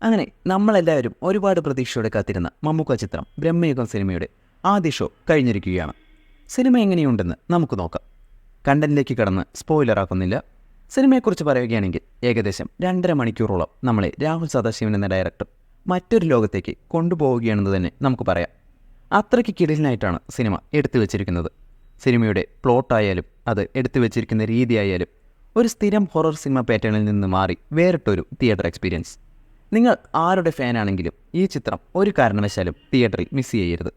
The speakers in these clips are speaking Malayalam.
അങ്ങനെ നമ്മളെല്ലാവരും ഒരുപാട് പ്രതീക്ഷയോടെ കാത്തിരുന്ന മമ്മൂക്ക ചിത്രം ബ്രഹ്മയുഗം സിനിമയുടെ ആദ്യ ഷോ കഴിഞ്ഞിരിക്കുകയാണ്. സിനിമ എങ്ങനെയുണ്ടെന്ന് നമുക്ക് നോക്കാം. കണ്ടന്റിലേക്ക് കടന്ന് സ്പോയിലറാക്കുന്നില്ല. സിനിമയെക്കുറിച്ച് പറയുകയാണെങ്കിൽ ഏകദേശം 2.5 മണിക്കൂറോളം നമ്മളെ രാഹുൽ സദാശിവൻ എന്ന ഡയറക്ടർ മറ്റൊരു ലോകത്തേക്ക് കൊണ്ടുപോവുകയാണെന്ന് തന്നെ നമുക്ക് പറയാം. അത്രയ്ക്ക് കിടിലനായിട്ടാണ് സിനിമ എടുത്തു വച്ചിരിക്കുന്നത്. സിനിമയുടെ പ്ലോട്ടായാലും അത് എടുത്തു വച്ചിരിക്കുന്ന രീതിയായാലും ഒരു സ്ഥിരം ഹൊറർ സിനിമ പാറ്റേണിൽ നിന്ന് മാറി വേറിട്ടൊരു തിയേറ്റർ എക്സ്പീരിയൻസ്. നിങ്ങൾ ആരുടെ ഫാനാണെങ്കിലും ഈ ചിത്രം ഒരു കാരണവശാലും തിയേറ്ററിൽ മിസ് ചെയ്യരുത്.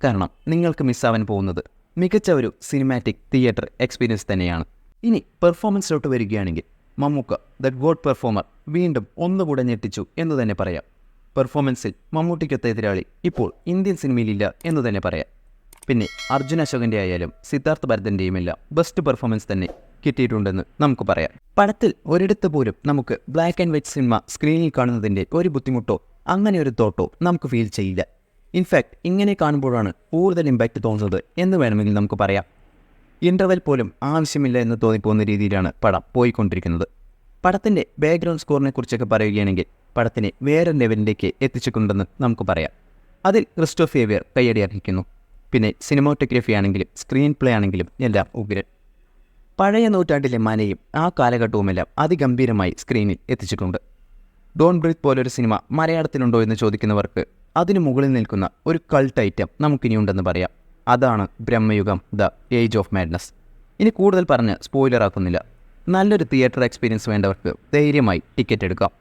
കാരണം നിങ്ങൾക്ക് മിസ്സാവാൻ പോകുന്നത് മികച്ച ഒരു സിനിമാറ്റിക് തിയേറ്റർ എക്സ്പീരിയൻസ് തന്നെയാണ്. ഇനി പെർഫോമൻസിലോട്ട് വരികയാണെങ്കിൽ മമ്മൂക്ക ദ ഗോഡ് പെർഫോമർ വീണ്ടും ഒന്നുകൂടെ ഞെട്ടിച്ചു എന്ന് തന്നെ പറയാം. പെർഫോമൻസിൽ മമ്മൂട്ടിക്കൊത്ത എതിരാളി ഇപ്പോൾ ഇന്ത്യൻ സിനിമയിലില്ല എന്ന് തന്നെ പറയാം. പിന്നെ അർജുൻ അശോകൻ്റെ ആയാലും സിദ്ധാർത്ഥ് ഭരതൻ്റെയും എല്ലാം ബെസ്റ്റ് പെർഫോമൻസ് തന്നെ കിട്ടിയിട്ടുണ്ടെന്ന് നമുക്ക് പറയാം. പടത്തിൽ ഒരിടത്ത് പോലും നമുക്ക് ബ്ലാക്ക് ആൻഡ് വൈറ്റ് സിനിമ സ്ക്രീനിൽ കാണുന്നതിൻ്റെ ഒരു ബുദ്ധിമുട്ടോ അങ്ങനെ ഒരു തോട്ടോ നമുക്ക് ഫീൽ ചെയ്യില്ല. ഇൻഫാക്ട് ഇങ്ങനെ കാണുമ്പോഴാണ് കൂടുതൽ ഇമ്പാക്റ്റ് തോന്നുന്നത് എന്ന് വേണമെങ്കിൽ നമുക്ക് പറയാം. ഇൻ്റർവെൽ പോലും ആവശ്യമില്ല എന്ന് തോന്നിപ്പോകുന്ന രീതിയിലാണ് പടം പോയിക്കൊണ്ടിരിക്കുന്നത്. പടത്തിൻ്റെ ബാക്ക്ഗ്രൗണ്ട് സ്കോറിനെ കുറിച്ചൊക്കെ പറയുകയാണെങ്കിൽ പടത്തിനെ വേറെ ലെവലിലേക്ക് എത്തിച്ചിട്ടുണ്ടെന്ന് നമുക്ക് പറയാം. അതിൽ ക്രിസ്റ്റോഫ് സേവ്യർ കയ്യടി അർഹിക്കുന്നു. പിന്നെ സിനിമാറ്റോഗ്രഫി ആണെങ്കിലും സ്ക്രീൻ പ്ലേ ആണെങ്കിലും എല്ലാം ഉഗ്രൻ. പഴയ നൂറ്റാണ്ടിലെ മനയും ആ കാലഘട്ടവുമെല്ലാം അതിഗംഭീരമായി സ്ക്രീനിൽ എത്തിച്ചിട്ടുണ്ട്. ഡോൺ ബ്രീത്ത് പോലൊരു സിനിമ മലയാളത്തിലുണ്ടോ എന്ന് ചോദിക്കുന്നവർക്ക് അതിനു മുകളിൽ നിൽക്കുന്ന ഒരു കൾട്ട് ഐറ്റം നമുക്കിനിയുണ്ടെന്ന് പറയാം. അതാണ് Bramayugam the age of madness. ഇനി കൂടുതൽ പറഞ്ഞ് സ്പോയിലർ ആക്കുന്നില്ല. നല്ലൊരു തിയേറ്റർ എക്സ്പീരിയൻസ് വേണ്ടവർക്ക് ധൈര്യമായി ടിക്കറ്റ് എടുക്കാം.